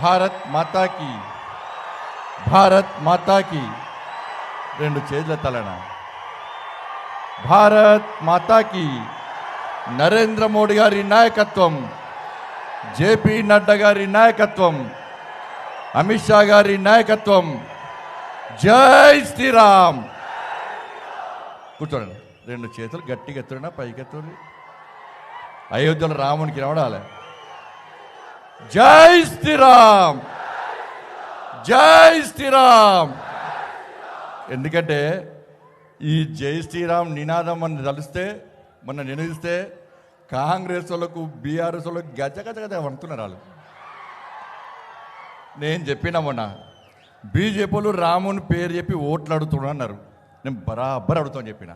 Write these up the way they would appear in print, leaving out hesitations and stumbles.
భారత్ మాతాకి, భారత్ మాతాకి. రెండు చేతుల తలన. భారత్ మాతాకి. నరేంద్ర మోడీ గారి నాయకత్వం, జేపీ నడ్డా గారి నాయకత్వం, అమిత్ షా గారి నాయకత్వం. జై శ్రీరామ్. కూర్చోండి. రెండు చేతులు గట్టిగా ఎత్తున్నా, పైకి ఎత్తుడి. అయోధ్యలో రామునికి రావడాలి. జై శ్రీరామ్, జై శ్రీరామ్. ఎందుకంటే ఈ జై శ్రీరామ్ నినాదం మనం తలిస్తే, మొన్న నినదిస్తే కాంగ్రెస్ వాళ్ళకు, బీఆర్ఎస్ వాళ్ళకు గజ గజ గజ అంటున్నారు వాళ్ళు. నేను చెప్పినా మొన్న బీజేపీ వాళ్ళు రాముని పేరు చెప్పి ఓట్లు అడుగుతున్నా అన్నారు. నేను బరాబర్ అడుగుతాను చెప్పిన.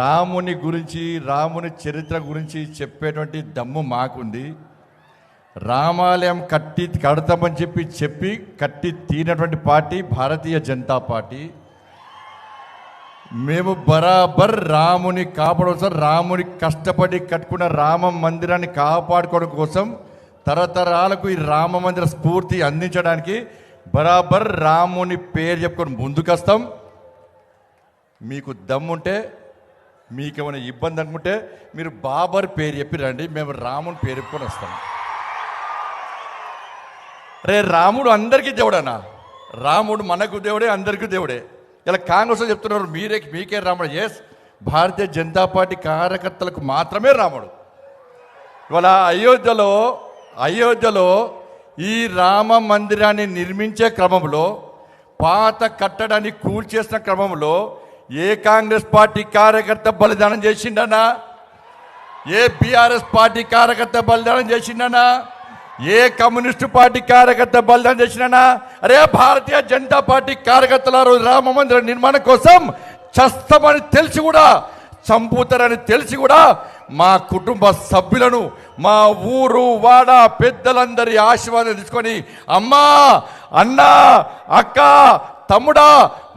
రాముని గురించి, రాముని చరిత్ర గురించి చెప్పేటువంటి దమ్ము మాకుంది. రామాలయం కడతామని చెప్పి కట్టి తీరినటువంటి పార్టీ భారతీయ జనతా పార్టీ. మేము బరాబర్ రాముని కాపాడడం, రాముని కష్టపడి కట్టుకున్న రామ మందిరాన్ని కాపాడుకోవడం కోసం, తరతరాలకు ఈ రామ మందిర స్ఫూర్తి అందించడానికి బరాబర్ రాముని పేరు చెప్పుకొని ముందుకొస్తాం. మీకు దమ్ముంటే, మీకేమైనా ఇబ్బంది అనుకుంటే మీరు బాబర్ పేరు చెప్పి రండి, మేము రాముని పేరు చెప్పుకొని వస్తాం. రే రాముడు అందరికీ దేవుడనా? రాముడు మనకు దేవుడే, అందరికీ దేవుడే. ఇలా కాంగ్రెస్ చెప్తున్నారు మీకే రాముడు. ఎస్, భారతీయ జనతా పార్టీ కార్యకర్తలకు మాత్రమే రాముడు. ఇవాళ అయోధ్యలో ఈ రామ మందిరాన్ని నిర్మించే క్రమంలో, పాత కట్టడాన్ని కూల్చేసిన క్రమంలో ఏ కాంగ్రెస్ పార్టీ కార్యకర్త బలిదానం చేసిండనా? ఏ బీఆర్ఎస్ పార్టీ కార్యకర్త బలిదానం చేసిండనా? ఏ కమ్యూనిస్టు పార్టీ కార్యకర్త బలిదానం చేసినా? అరే భారతీయ జనతా పార్టీ కార్యకర్తల రోజు రామ మందిర నిర్మాణం కోసం చస్తామని తెలిసి కూడా, చంపుతారని తెలిసి కూడా మా కుటుంబ సభ్యులను, మా ఊరు వాడ పెద్దలందరి ఆశీర్వాదం తీసుకొని, అమ్మా, అన్నా, అక్క, తమ్ముడా,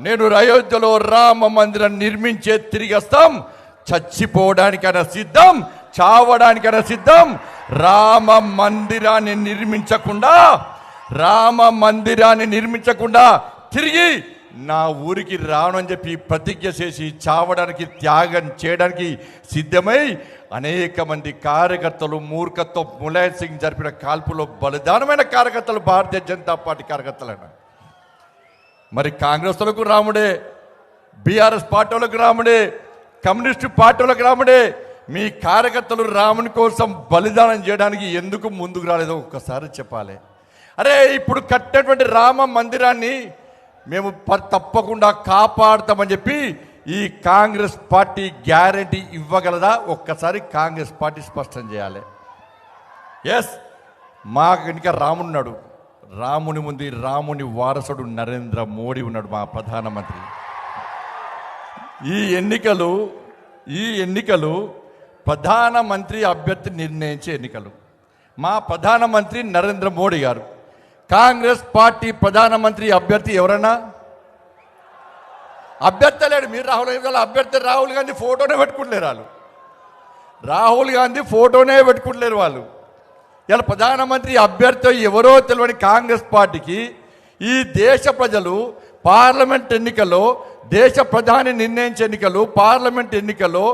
నేను అయోధ్యలో రామ మందిరం నిర్మించే తిరిగి వస్తాం. చచ్చిపోవడానికైనా సిద్ధం, చావడానికైనా సిద్ధం. రామ మందిరాన్ని నిర్మించకుండా తిరిగి నా ఊరికి రాను అని చెప్పి ప్రతిజ్ఞ చేసి చావడానికి, త్యాగం చేయడానికి సిద్ధమై అనేక మంది కార్యకర్తలు మూర్ఖత్వం, ములాయం సింగ్ జరిపిన కాల్పులో బలిదానమైన కార్యకర్తలు భారతీయ జనతా పార్టీ కార్యకర్తలైన. మరి కాంగ్రెస్ వాళ్ళకు రాముడే, బీఆర్ఎస్ పార్టీ వాళ్ళకు రాముడే, కమ్యూనిస్టు పార్టీ వాళ్ళకు రాముడే. మీ కార్యకర్తలు రాముని కోసం బలిదానం చేయడానికి ఎందుకు ముందుకు రాలేదో ఒక్కసారి చెప్పాలి. అరే ఇప్పుడు కట్టినటువంటి రామ మందిరాన్ని మేము తప్పకుండా కాపాడుతామని చెప్పి ఈ కాంగ్రెస్ పార్టీ గ్యారంటీ ఇవ్వగలదా? ఒక్కసారి కాంగ్రెస్ పార్టీ స్పష్టం చేయాలి. ఎస్, మాకు ఇంకా రామున్నాడు. రాముని ముందు రాముని వారసుడు నరేంద్ర మోడీ ఉన్నాడు, మా ప్రధానమంత్రి. ఈ ఎన్నికలు ప్రధానమంత్రి అభ్యర్థి నిర్ణయించే ఎన్నికలు. మా ప్రధానమంత్రి నరేంద్ర మోడీ గారు. కాంగ్రెస్ పార్టీ ప్రధానమంత్రి అభ్యర్థి ఎవరన్నా? అభ్యర్థి లేడు. మీరు అభ్యర్థి రాహుల్ గాంధీ ఫోటోనే పెట్టుకుంటలేరు వాళ్ళు. రాహుల్ గాంధీ ఫోటోనే పెట్టుకుంటలేరు వాళ్ళు. ఇలా ప్రధానమంత్రి అభ్యర్థి ఎవరో తెలియని కాంగ్రెస్ పార్టీకి ఈ దేశ ప్రజలు పార్లమెంట్ ఎన్నికల్లో, దేశ ప్రధాని నిర్ణయించే ఎన్నికలు, పార్లమెంట్ ఎన్నికల్లో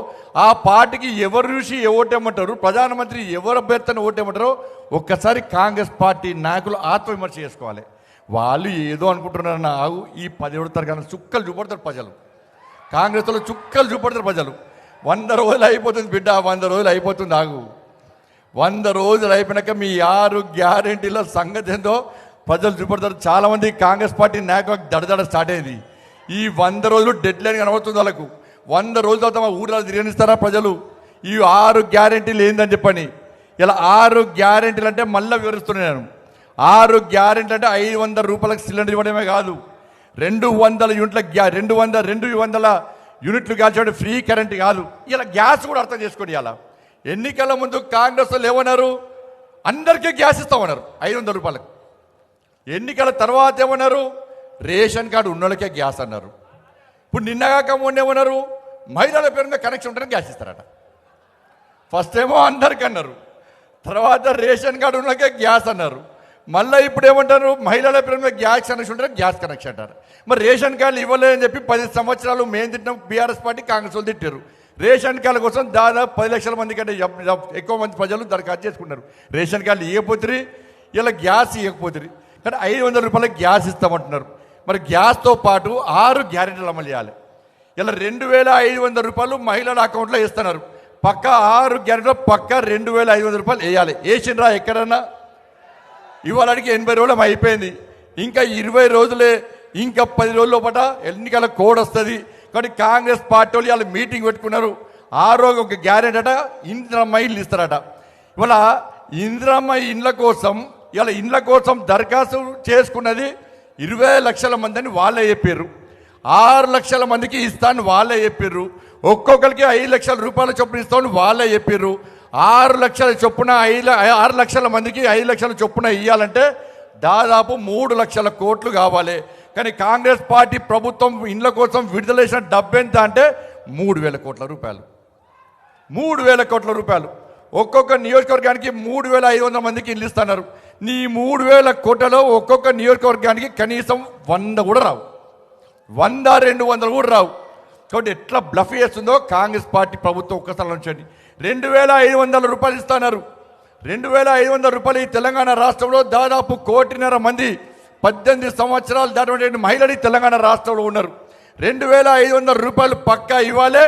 ఆ పార్టీకి ఎవరు చూసి ఓటేమంటారు, ప్రధానమంత్రి ఎవరు అభ్యర్థిని ఓటేమంటారో ఒక్కసారి కాంగ్రెస్ పార్టీ నాయకులు ఆత్మవిమర్శ చేసుకోవాలి. వాళ్ళు ఏదో అనుకుంటున్నారు. ఆగు, ఈ 17వ తరగతి చుక్కలు చూపడతారు ప్రజలు. కాంగ్రెస్లో చుక్కలు చూపడతారు ప్రజలు. 100 రోజులు అయిపోతుంది బిడ్డ, 100 రోజులు అయిపోతుంది. ఆగు, 100 రోజులు అయిపోయినాక మీ 6 గ్యారెంటీల సంగతి ఏందో ప్రజలు చూపడతారు. చాలామంది కాంగ్రెస్ పార్టీ నాయకులకు దడదడ స్టార్ట్ అయ్యింది. ఈ 100 రోజులు డెడ్ లైన్ కనబడుతుంది వాళ్ళకు. 100 రోజుల తర్వాత ఊళ్ళో తిరగనిస్తారా ప్రజలు? ఈ 6 గ్యారెంటీలు ఏందని చెప్పని. ఇలా 6 గ్యారెంటీలు అంటే మళ్ళీ వివరిస్తున్నాను. 6 గ్యారెంటీలు అంటే 500 రూపాయలకు సిలిండర్ ఇవ్వడమే కాదు, 200 యూనిట్లు గ్యాస్ ఇవ్వడం, ఫ్రీ కరెంట్ కాదు. ఇలా గ్యాస్ కూడా అర్థం చేసుకోండి. ఇలా ఎన్నికల ముందు కాంగ్రెస్ వాళ్ళు ఏమన్నారు? అందరికీ గ్యాస్ ఇస్తామన్నారు 500 రూపాయలకు. ఎన్నికల తర్వాత ఏమన్నారు? రేషన్ కార్డు ఉన్నోళ్ళకే గ్యాస్ అన్నారు. ఇప్పుడు నిన్నగాక మొన్న ఏమన్నారు? మహిళల పేరు మీద కనెక్షన్ ఉంటేనే గ్యాస్ ఇస్తారట. ఫస్ట్ ఏమో అందరికీ అన్నారు, తర్వాత రేషన్ కార్డు ఉన్నాకే గ్యాస్ అన్నారు. మళ్ళీ ఇప్పుడు ఏమంటారు, మహిళల పేరు మీద గ్యాస్ కనెక్షన్ ఉంటారు, గ్యాస్ కనెక్షన్ అంటారు. మరి రేషన్ కార్డులు ఇవ్వలేదని చెప్పి 10 సంవత్సరాలు మేము తిట్టినాం, బీఆర్ఎస్ పార్టీ కాంగ్రెస్ వాళ్ళు తిట్టారు. రేషన్ కార్డుల కోసం దాదాపు 10 లక్షల మంది కంటే ఎక్కువ మంది ప్రజలు దరఖాస్తు చేసుకున్నారు. రేషన్ కార్డులు ఇవ్వకపోతుంది, ఇలా గ్యాస్ ఇవ్వకపోతుంది. కానీ 500 రూపాయలకి గ్యాస్ ఇస్తామంటున్నారు. మరి గ్యాస్తో పాటు 6 గ్యారెంటీలు అమలు చేయాలి. ఇలా 2500 రూపాయలు మహిళల అకౌంట్లో ఇస్తున్నారు. పక్క 6 గ్యారెంటీలో పక్క 2500 రూపాయలు వేయాలి. వేసిండ్రా ఎక్కడన్నా? ఇవాళకి 80 రోజులు అయిపోయింది. ఇంకా 20 రోజులే, ఇంకా 10 రోజుల లోపల ఎన్నికల కోడ్ వస్తుంది. కానీ కాంగ్రెస్ పార్టీ వాళ్ళు ఇవాళ మీటింగ్ పెట్టుకున్నారు. ఒక గ్యారెంటీ అట ఇందిరమ్మ ఇల్లు ఇస్తారట. ఇవాళ ఇందిరమ్మ ఇండ్ల కోసం దరఖాస్తు చేసుకున్నది 20 లక్షల మంది అని వాళ్ళే చెప్పారు. 6 లక్షల మందికి ఇస్తాను వాళ్ళే చెప్పారు. ఒక్కొక్కరికి 5 లక్షల రూపాయల చొప్పున ఇస్తామని వాళ్ళే చెప్పారు. 6 లక్షల చొప్పున 6 లక్షల మందికి 5 లక్షల చొప్పున ఇవ్వాలంటే దాదాపు 3 లక్షల కోట్లు కావాలి. కానీ కాంగ్రెస్ పార్టీ ప్రభుత్వం ఇండ్ల కోసం విడుదల చేసిన డబ్బు ఎంత అంటే 3,000 కోట్ల రూపాయలు. 3,000 కోట్ల రూపాయలు. ఒక్కొక్క నియోజకవర్గానికి 3,500 మందికి ఇల్లు ఇస్తున్నారు. నీ 3,000 కోట్లలో ఒక్కొక్క నియోజకవర్గానికి కనీసం 100 కూడా రావు, 100-200 కూడా రావు. కాబట్టి ఎట్లా బ్లఫ్ చేస్తుందో కాంగ్రెస్ పార్టీ ప్రభుత్వం ఒక్కసారి ఉంచండి. 2,500 రూపాయలు ఇస్తున్నారు. 2,500 రూపాయలు ఈ తెలంగాణ రాష్ట్రంలో దాదాపు 1,500,000 మంది 18 సంవత్సరాలు దాటి మహిళలు తెలంగాణ రాష్ట్రంలో ఉన్నారు. 2,500 రూపాయలు పక్కా ఇవ్వాలి.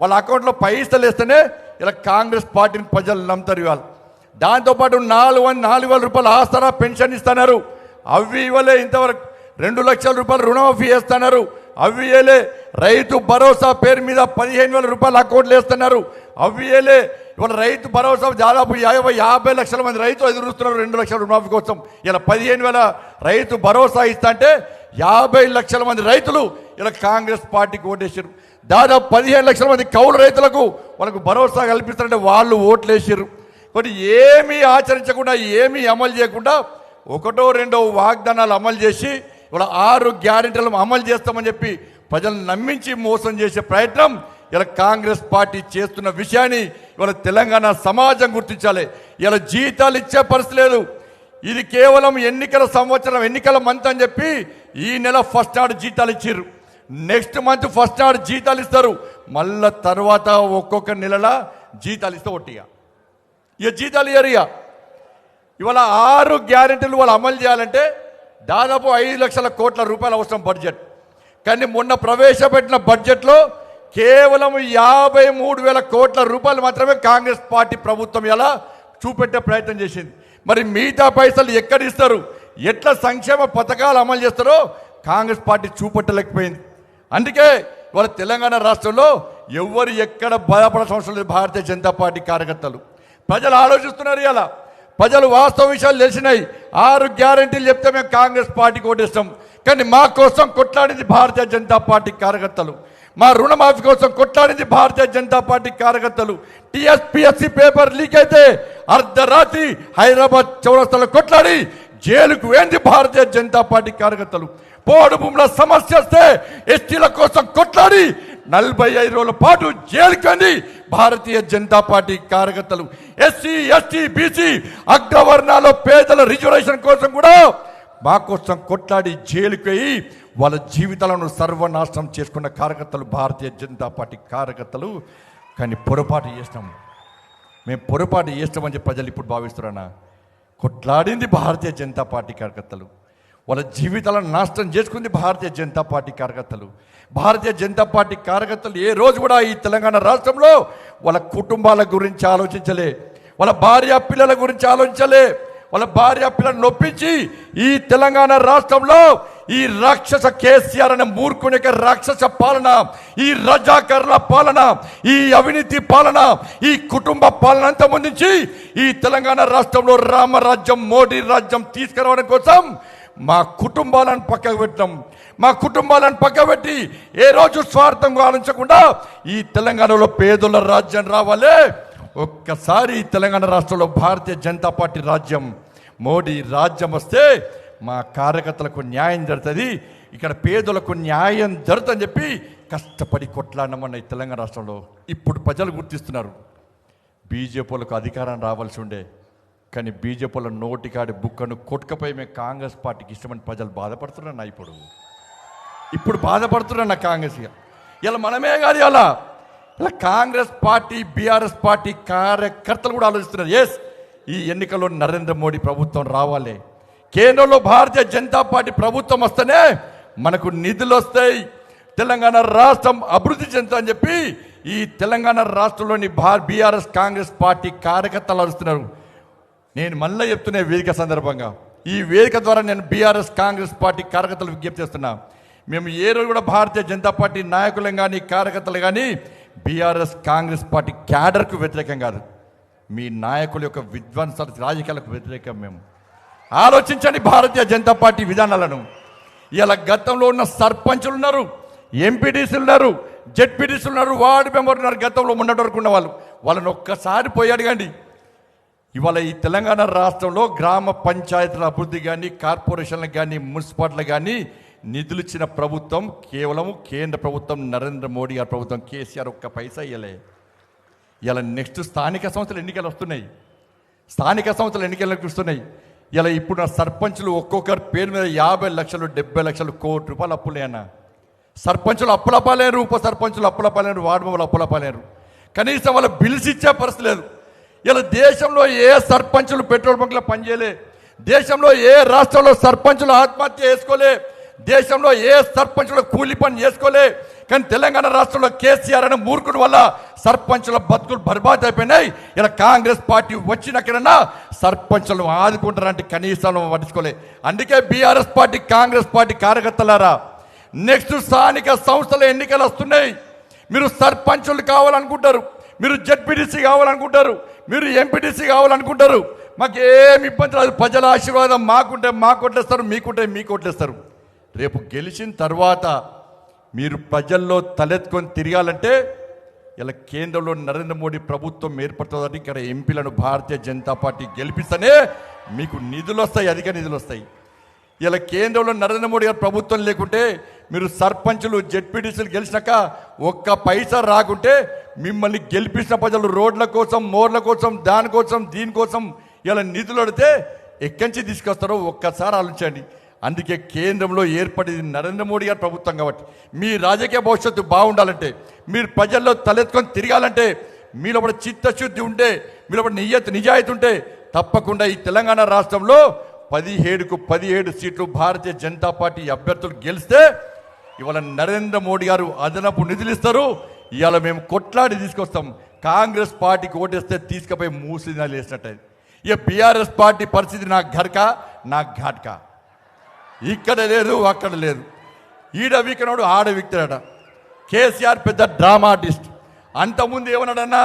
వాళ్ళ అకౌంట్లో పైసలు వేస్తేనే ఇలా కాంగ్రెస్ పార్టీని ప్రజలు నమ్ముతారు. ఇవాళ దాంతోపాటు 4,000 రూపాయలు ఆసరా పెన్షన్ ఇస్తున్నారు. అవి ఇవ్వలే. ఇంతవరకు 2 లక్షల రూపాయలు రుణమాఫీ చేస్తున్నారు. అవి ఇవ్వలే. రైతు భరోసా పేరు మీద 15,000 రూపాయలు అకౌంట్లు వేస్తున్నారు. అవి ఇవ్వలే. ఇవాళ రైతు భరోసా దాదాపు 50 లక్షల మంది రైతులు ఎదురుస్తున్నారు 2 లక్షల రుణమాఫీ కోసం. ఇలా 15,000 రైతు భరోసా ఇస్తా అంటే 50 లక్షల మంది రైతులు ఇలా కాంగ్రెస్ పార్టీకి ఓటేసారు. దాదాపు 15 లక్షల మంది కౌలు రైతులకు వాళ్ళకు భరోసా కల్పిస్తారంటే వాళ్ళు ఓట్లు వేసారు. కాబట్టి ఏమీ ఆచరించకుండా, ఏమీ అమలు చేయకుండా 1-2 వాగ్దానాలు అమలు చేసి ఇవాళ 6 గ్యారెంటీలు అమలు చేస్తామని చెప్పి ప్రజలను నమ్మించి మోసం చేసే ప్రయత్నం ఇలా కాంగ్రెస్ పార్టీ చేస్తున్న విషయాన్ని ఇవాళ తెలంగాణ సమాజం గుర్తించాలి. ఇలా జీతాలు ఇచ్చే పరిస్థితి లేదు. ఇది కేవలం ఎన్నికల సంవత్సరం, ఎన్నికల మంత్ అని చెప్పి ఈ నెల ఫస్ట్ నాడు జీతాలు ఇచ్చారు. నెక్స్ట్ మంత్ ఫస్ట్ నాడు జీతాలు ఇస్తారు. మళ్ళా తర్వాత ఒక్కొక్క నెలల జీతాలు ఇస్తే ఒట్టిగా ఇక జీతాలు ఇయ్యరు. ఇవాళ 6 గ్యారెంటీలు వాళ్ళు అమలు చేయాలంటే దాదాపు 5 లక్షల కోట్ల రూపాయలు అవసరం బడ్జెట్. కానీ మొన్న ప్రవేశపెట్టిన బడ్జెట్లో కేవలం 53,000 కోట్ల రూపాయలు మాత్రమే కాంగ్రెస్ పార్టీ ప్రభుత్వం ఇలా చూపెట్టే ప్రయత్నం చేసింది. మరి మిగతా పైసలు ఎక్కడ ఇస్తారు, ఎట్లా సంక్షేమ పథకాలు అమలు చేస్తారో కాంగ్రెస్ పార్టీ చూపెట్టలేకపోయింది. అందుకే ఇవాళ తెలంగాణ రాష్ట్రంలో ఎవరు ఎక్కడ భయపడాల్సిన అవసరం లేదు. భారతీయ జనతా పార్టీ కార్యకర్తలు ప్రజలు ఆలోచిస్తున్నారు. ఇలా ప్రజలు వాస్తవ విషయాలు తెలిసినాయి. 6 గ్యారెంటీలు చెప్తే మేము కాంగ్రెస్ పార్టీకి ఓటేస్తాం. కానీ మా కోసం కొట్లాడింది భారతీయ జనతా పార్టీ కార్యకర్తలు. మా రుణమాఫీ కోసం కొట్లాడింది భారతీయ జనతా పార్టీ కార్యకర్తలు. టీఎస్పీఎస్సీ పేపర్ లీక్ అయితే అర్ధరాత్రి హైదరాబాద్ చౌరస్తాలో కొట్లాడి జైలుకు వేంది భారతీయ జనతా పార్టీ కార్యకర్తలు. పోడు భూముల సమస్య వస్తే ఎస్టీల కోసం కొట్లాడి 45 రోజుల పాటు జైలుకు వెంది భారతీయ జనతా పార్టీ కార్యకర్తలు. ఎస్సీ, ఎస్టీ, బీసీ అగ్రవర్ణాల్లో పేదల రిజర్వేషన్ కోసం కూడా మా కోసం కొట్లాడి జైలుకు వెయ్యి వాళ్ళ జీవితాలను సర్వనాశనం చేసుకున్న కార్యకర్తలు భారతీయ జనతా పార్టీ కార్యకర్తలు. కానీ పొరపాటు చేస్తాం, మేము పొరపాటు చేస్తామని చెప్పి ప్రజలు ఇప్పుడు భావిస్తున్నారా? కొట్లాడింది భారతీయ జనతా పార్టీ కార్యకర్తలు. వాళ్ళ జీవితాలను నాశనం చేసుకుంది భారతీయ జనతా పార్టీ కార్యకర్తలు. భారతీయ జనతా పార్టీ కార్యకర్తలు ఏ రోజు కూడా ఈ తెలంగాణ రాష్ట్రంలో వాళ్ళ కుటుంబాల గురించి ఆలోచించలే, వాళ్ళ భార్య పిల్లల గురించి ఆలోచించలే. వాళ్ళ భార్య పిల్లలను నొప్పించి ఈ తెలంగాణ రాష్ట్రంలో ఈ రాక్షస కేసీఆర్ అనే మూర్ఖుని యొక్క రాక్షస పాలన, ఈ రజాకర్ల పాలన, ఈ అవినీతి పాలన, ఈ కుటుంబ పాలన అంతా ముందుంచి ఈ తెలంగాణ రాష్ట్రంలో రామరాజ్యం, మోడీ రాజ్యం తీసుకురావడం కోసం మా కుటుంబాలను పక్కకు పెట్టినాం. మా కుటుంబాలను పక్కబెట్టి ఏ రోజు స్వార్థంగా ఆలోచించకుండా ఈ తెలంగాణలో పేదల రాజ్యం రావాలి. ఒక్కసారి తెలంగాణ రాష్ట్రంలో భారతీయ జనతా పార్టీ రాజ్యం, మోడీ రాజ్యం వస్తే మా కార్యకర్తలకు న్యాయం జరుగుతుంది, ఇక్కడ పేదలకు న్యాయం జరుగుతుందని చెప్పి కష్టపడి కొట్లాడమన్న ఈ తెలంగాణ రాష్ట్రంలో ఇప్పుడు ప్రజలు గుర్తిస్తున్నారు. బీజేపీలకు అధికారం రావాల్సి ఉండే, కానీ బీజేపీల నోటికాడి బుక్కను కొట్టుకపోయి మేము కాంగ్రెస్ పార్టీకి ఇష్టమని ప్రజలు బాధపడుతున్నా ఇప్పుడు బాధపడుతున్నా కాంగ్రెస్ ఇలా మనమే కాదు ఇలా కాంగ్రెస్ పార్టీ బీఆర్ఎస్ పార్టీ కార్యకర్తలు కూడా ఆలోచిస్తున్నారు. ఎస్, ఈ ఎన్నికల్లో నరేంద్ర మోడీ ప్రభుత్వం రావాలి, కేంద్రంలో భారతీయ జనతా పార్టీ ప్రభుత్వం వస్తేనే మనకు నిధులు వస్తాయి, తెలంగాణ రాష్ట్రం అభివృద్ధి చెందుతుందని చెప్పి ఈ తెలంగాణ రాష్ట్రంలోని బీఆర్ఎస్ కాంగ్రెస్ పార్టీ కార్యకర్తలు ఆలోచిస్తున్నారు. నేను మళ్ళీ చెప్తున్నా వేదిక సందర్భంగా, ఈ వేదిక ద్వారా నేను బీఆర్ఎస్ కాంగ్రెస్ పార్టీ కార్యకర్తలు విజ్ఞప్తి చేస్తున్నా. మేము ఏ రోజు కూడా భారతీయ జనతా పార్టీ నాయకులం కానీ కార్యకర్తలు కానీ బీఆర్ఎస్ కాంగ్రెస్ పార్టీ క్యాడర్కు వ్యతిరేకం కాదు, మీ నాయకుల యొక్క విధ్వంస రాజకీయాలకు వ్యతిరేకం. మేము ఆలోచించండి భారతీయ జనతా పార్టీ విధానాలను. ఇలా గతంలో ఉన్న సర్పంచులు ఉన్నారు, ఎంపీటీసీలు ఉన్నారు, జెడ్పీటీసీలు ఉన్నారు, వార్డు మెంబర్ ఉన్నారు, గతంలో మొన్నటి వరకు ఉన్న వాళ్ళని ఒక్కసారి పోయి అడగండి. ఇవాళ ఈ తెలంగాణ రాష్ట్రంలో గ్రామ పంచాయతీల అభివృద్ధి కానీ కార్పొరేషన్లకు కానీ మున్సిపాలిటీలకు కానీ నిధులు ఇచ్చిన ప్రభుత్వం కేవలం కేంద్ర ప్రభుత్వం, నరేంద్ర మోడీ గారి ప్రభుత్వం. కేసీఆర్ ఒక్క పైసా ఇవ్వలే. ఇలా నెక్స్ట్ స్థానిక సంస్థల ఎన్నికలు వస్తున్నాయి, స్థానిక సంస్థల ఎన్నికలకు వస్తున్నాయి. ఇలా ఇప్పుడు సర్పంచులు ఒక్కొక్కరి పేరు మీద 50 లక్షలు 70 లక్షలు కోటి రూపాయలు అప్పులే అన్న. సర్పంచులు అప్పులపాలేరు, ఉప సర్పంచులు అప్పులపాలేరు, వార్డు మెంబర్లు అప్పులపాలేరు. కనీసం వాళ్ళ బిల్స్ ఇచ్చే పరిస్థితి లేదు. ఇలా దేశంలో ఏ సర్పంచులు పెట్రోల్ బంక్లో పనిచేయలే, దేశంలో ఏ రాష్ట్రంలో సర్పంచులు ఆత్మహత్య చేసుకోలే, దేశంలో ఏ సర్పంచులు కూలి పని చేసుకోలే. కానీ తెలంగాణ రాష్ట్రంలో కేసీఆర్ అనే మూర్ఖుడు వల్ల సర్పంచుల బతుకులు బర్బాద్ అయిపోయినాయి. ఇలా కాంగ్రెస్ పార్టీ వచ్చినక్కడన్నా సర్పంచులను ఆదుకుంటారంటే కనీసం పట్టించుకోలే. అందుకే బీఆర్ఎస్ పార్టీ కాంగ్రెస్ పార్టీ కార్యకర్తలారా, నెక్స్ట్ స్థానిక సంస్థల ఎన్నికలు వస్తున్నాయి. మీరు సర్పంచులు కావాలనుకుంటారు, మీరు జెడ్పీటీసీ కావాలనుకుంటారు, మీరు ఎంపీటీసీ కావాలనుకుంటారు. మాకు ఏమి ఇబ్బంది రాదు, ప్రజల ఆశీర్వాదం మాకుంటే మాకు కొట్టేస్తారు, మీకుంటే మీకు కొట్టేస్తారు. రేపు గెలిచిన తర్వాత మీరు ప్రజల్లో తలెత్తుకొని తిరగాలంటే ఇలా కేంద్రంలో నరేంద్ర మోడీ ప్రభుత్వం ఏర్పడుతుందని ఇక్కడ ఎంపీలను భారతీయ జనతా పార్టీ గెలిపిస్తేనే మీకు నిధులు వస్తాయి, అధిక నిధులు వస్తాయి. ఇలా కేంద్రంలో నరేంద్ర మోడీ గారి ప్రభుత్వం లేకుంటే మీరు సర్పంచులు జెడ్పీటీసీలు గెలిచినాక ఒక్క పైసా రాకుంటే మిమ్మల్ని గెలిపించిన ప్రజలు రోడ్ల కోసం, మోర్ల కోసం, దానికోసం దీనికోసం ఇలా నిధులు అడితే ఎక్కడి నుంచి తీసుకొస్తారో ఒక్కసారి ఆలోచించండి. అందుకే కేంద్రంలో ఏర్పడింది నరేంద్ర మోడీ గారి ప్రభుత్వం కాబట్టి మీ రాజకీయ భవిష్యత్తు బాగుండాలంటే, మీరు ప్రజల్లో తలెత్తుకొని తిరగాలంటే, మీలో కూడా చిత్తశుద్ధి ఉంటే, మీలో కూడా నిజాయితీ ఉంటే తప్పకుండా ఈ తెలంగాణ రాష్ట్రంలో 17కు 17 సీట్లు భారతీయ జనతా పార్టీ అభ్యర్థులు గెలిస్తే ఇవాళ నరేంద్ర మోడీ గారు అదనపు నిధులు ఇస్తారు. ఇవాళ మేము కొట్లాడి తీసుకొస్తాం. కాంగ్రెస్ పార్టీకి ఓటేస్తే తీసుకుపోయి మూసినాలు వేసినట్టు. ఇక బీఆర్ఎస్ పార్టీ పరిస్థితి నా ఘర్కా నా ఘాట్కా, ఇక్కడ లేదు అక్కడ లేదు, ఈడ వీకనాడు ఆడ వీక్తాడట. కేసీఆర్ పెద్ద డ్రామా ఆర్టిస్ట్. అంతకుముందు ఏమన్నాడన్నా,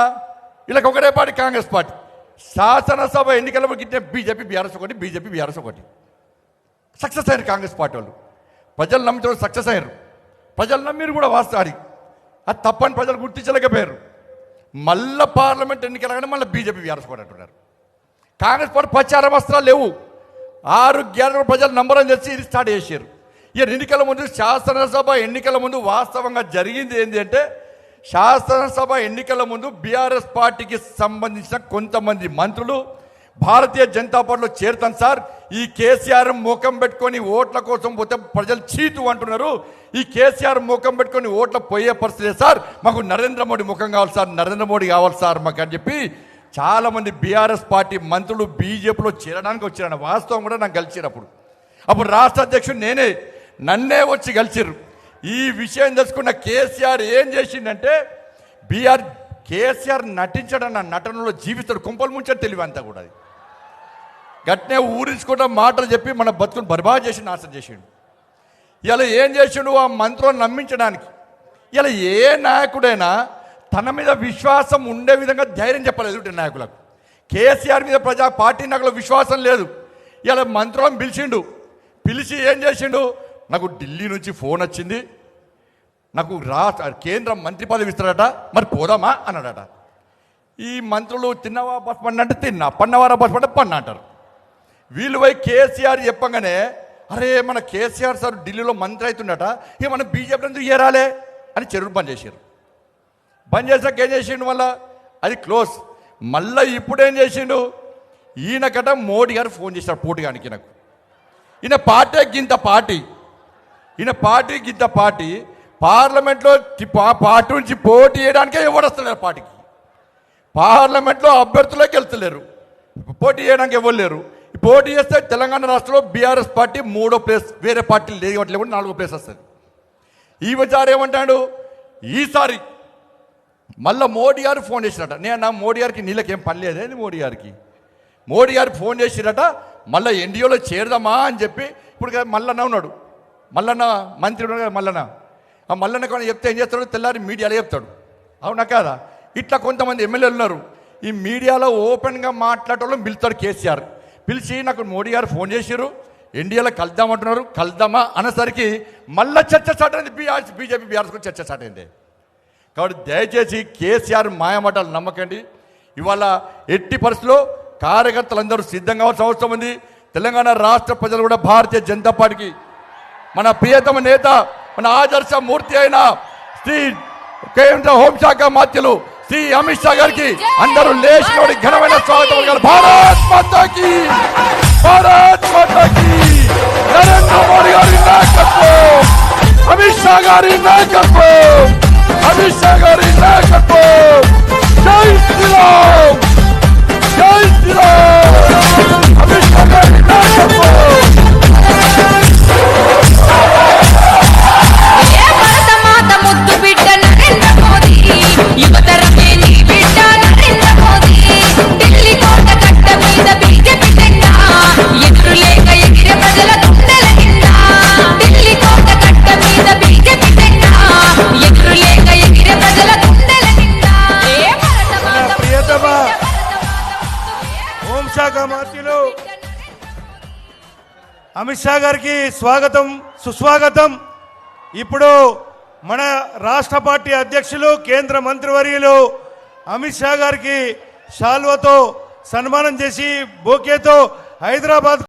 వీళ్ళకి ఒకటే పార్టీ కాంగ్రెస్ పార్టీ. శాసనసభ ఎన్నికల గిట్టే బీజేపీ బీఆర్ఎస్ ఒకటి, బీజేపీ బీఆర్ఎస్ ఒకటి. సక్సెస్ అయ్యారు కాంగ్రెస్ పార్టీ వాళ్ళు. ప్రజలు నమ్మితే సక్సెస్ అయ్యారు. ప్రజలు నమ్మిరు కూడా వాస్తాడి. అది తప్పని ప్రజలు గుర్తించలేకపోయారు. మళ్ళీ పార్లమెంట్ ఎన్నికలగానే మళ్ళీ బీజేపీ బీఆర్ఎస్ కూడా అంటున్నారు. కాంగ్రెస్ పార్టీ ప్రచార వస్త్రాలు లేవు. 6 గ్యారెంటీలు ప్రజలు నంబరం చేసి ఇది స్టార్ట్ చేశారు. ఈ ఎన్నికల ముందు, శాసనసభ ఎన్నికల ముందు వాస్తవంగా జరిగింది ఏంటి అంటే, శాసనసభ ఎన్నికల ముందు బీఆర్ఎస్ పార్టీకి సంబంధించిన కొంతమంది మంత్రులు భారతీయ జనతా పార్టీలో చేరుతాను సార్, ఈ కేసీఆర్ ముఖం పెట్టుకొని ఓట్ల కోసం పోతే ప్రజలు చీతు అంటున్నారు, ఈ కేసీఆర్ ముఖం పెట్టుకొని ఓట్ల పోయే పరిస్థితి సార్, మాకు నరేంద్ర మోడీ ముఖం కావాలి సార్, నరేంద్ర మోడీ కావాలి సార్ మాకు అని చెప్పి చాలామంది బీఆర్ఎస్ పార్టీ మంత్రులు బీజేపీలో చేరడానికి వచ్చారన్న వాస్తవం కూడా నాకు కలిసినప్పుడు. అప్పుడు రాష్ట్ర అధ్యక్షుడు నేనే, నన్నే వచ్చి కలిసిర్రు. ఈ విషయం తెలుసుకున్న కేసీఆర్ ఏం చేసిందంటే, కేసీఆర్ నటించడన్న నటనలో జీవితాడు కుంపలు ముంచాడు తెలివి అంతా కూడా. అది గట్నే ఊరించుకుంటా మాటలు చెప్పి మన బతుకుని బర్బాద్ చేసి నాశనం చేసిండు. ఇలా ఏం చేసిండు ఆ మంత్రులను నమ్మించడానికి. ఇలా ఏ నాయకుడైనా తన మీద విశ్వాసం ఉండే విధంగా ధైర్యం చెప్పలేదు నాయకులకు. కేసీఆర్ మీద పార్టీ నాయకులకు విశ్వాసం లేదు. ఇలా మంత్రులను పిలిచి ఏం చేసిండు, నాకు ఢిల్లీ నుంచి ఫోన్ వచ్చింది, నాకు కేంద్ర మంత్రి పదవి ఇస్తాడట, మరి పోదామా అన్నాడట. ఈ మంత్రులు తిన్నవా బస్ పండి అంటే తిన్నా, పన్నవారా బస్ పంట పన్న అంటారు. వీళ్ళు పోయి కేసీఆర్ చెప్పగానే, అరే మన కేసీఆర్ సార్ ఢిల్లీలో మంత్రి అవుతుండట, ఇక మనం బీజేపీ ఎందుకు ఏరాలే అని చెరువు బంద్ చేశారు. బంద్ చేసాక ఏం చేసిండు, మళ్ళా అది క్లోజ్. మళ్ళీ ఇప్పుడేం చేసిండు, ఈయనకట మోడీ గారు ఫోన్ చేశారు పోటీగానికి నాకు. ఈయన పార్టీ గింత పార్టీ, ఈయన పార్టీ గింత పార్టీ, పార్లమెంట్లో పార్టీ నుంచి పోటీ చేయడానికే ఎవరు వస్తలేరు పార్టీకి. పార్లమెంట్లో అభ్యర్థులకి వెళ్తలేరు, పోటీ చేయడానికి ఎవరు లేరు. పోటీ చేస్తే తెలంగాణ రాష్ట్రంలో బీఆర్ఎస్ పార్టీ 3వ ప్లేస్, వేరే పార్టీలు లేవట్లే కూడా 4వ ప్లేస్ వస్తుంది. ఈ విచారం ఏమంటాడు, ఈసారి మళ్ళీ మోడీ గారు ఫోన్ చేసినట. నేను మోడీ గారికి నీళ్ళకేం పని లేదే, మోడీ గారికి ఫోన్ చేసిరట, మళ్ళీ ఎన్డీఏలో చేరదామా అని చెప్పి. ఇప్పుడు మల్లన్న ఉన్నాడు, మల్లన్న మంత్రి ఉన్నాడు కదా మల్లన్న, ఆ మల్లన్న కానీ చెప్తే ఏం చేస్తాడు, తెల్లారి మీడియాలో చెప్తాడు, అవునా కాదా? ఇట్లా కొంతమంది ఎమ్మెల్యేలు ఉన్నారు, ఈ మీడియాలో ఓపెన్గా మాట్లాడటం పిలుస్తాడు కేసీఆర్. పిలిచి నాకు మోడీ గారు ఫోన్ చేశారు, ఎన్డీఏలో కలుద్దామంటున్నారు, కలుద్దామా అనేసరికి మళ్ళీ చర్చ స్టార్ట్ అయింది. బీజేపీ బీఆర్ఎస్ కూడా చర్చ స్టార్ట్ అయింది. కాబట్టి దయచేసి కేసీఆర్ మాయమాటలు నమ్మకండి. ఇవాళ ఎట్టి పరిస్థితుల్లో కార్యకర్తలందరూ సిద్ధంగా కావాల్సిన అవసరం ఉంది. తెలంగాణ రాష్ట్ర ప్రజలు కూడా భారతీయ జనతా పార్టీకి మన ప్రియతమ నేత, మన ఆదర్శ మూర్తి అయిన శ్రీ కేంద్ర హోంశాఖ మంత్రులు శ్రీ అమిత్ షా గారికి అందరూ లేచినోడి ఘనమైన స్వాగతం. భారత్ మాతాకి, భారత్ మాతాకి, నరేంద్ర మోడీ గారి నాయకత్వం, అమిత్ షా గారి నాయకత్వం, అమిత్ షా గారి నాయకత్వం. జై శ్రీరామ్, జై శ్రీరామ్, అమిత్ షా గారి నాయకత్వం. హోంశాఖ మంత్రులు అమిత్ షా గారికి స్వాగతం, సుస్వాగతం. ఇప్పుడు మన రాష్ట్ర పార్టీ అధ్యక్షులు, కేంద్ర మంత్రివర్యులు అమిత్ షా గారికి శాల్వతో సన్మానం చేసి బొకేతో హైదరాబాద్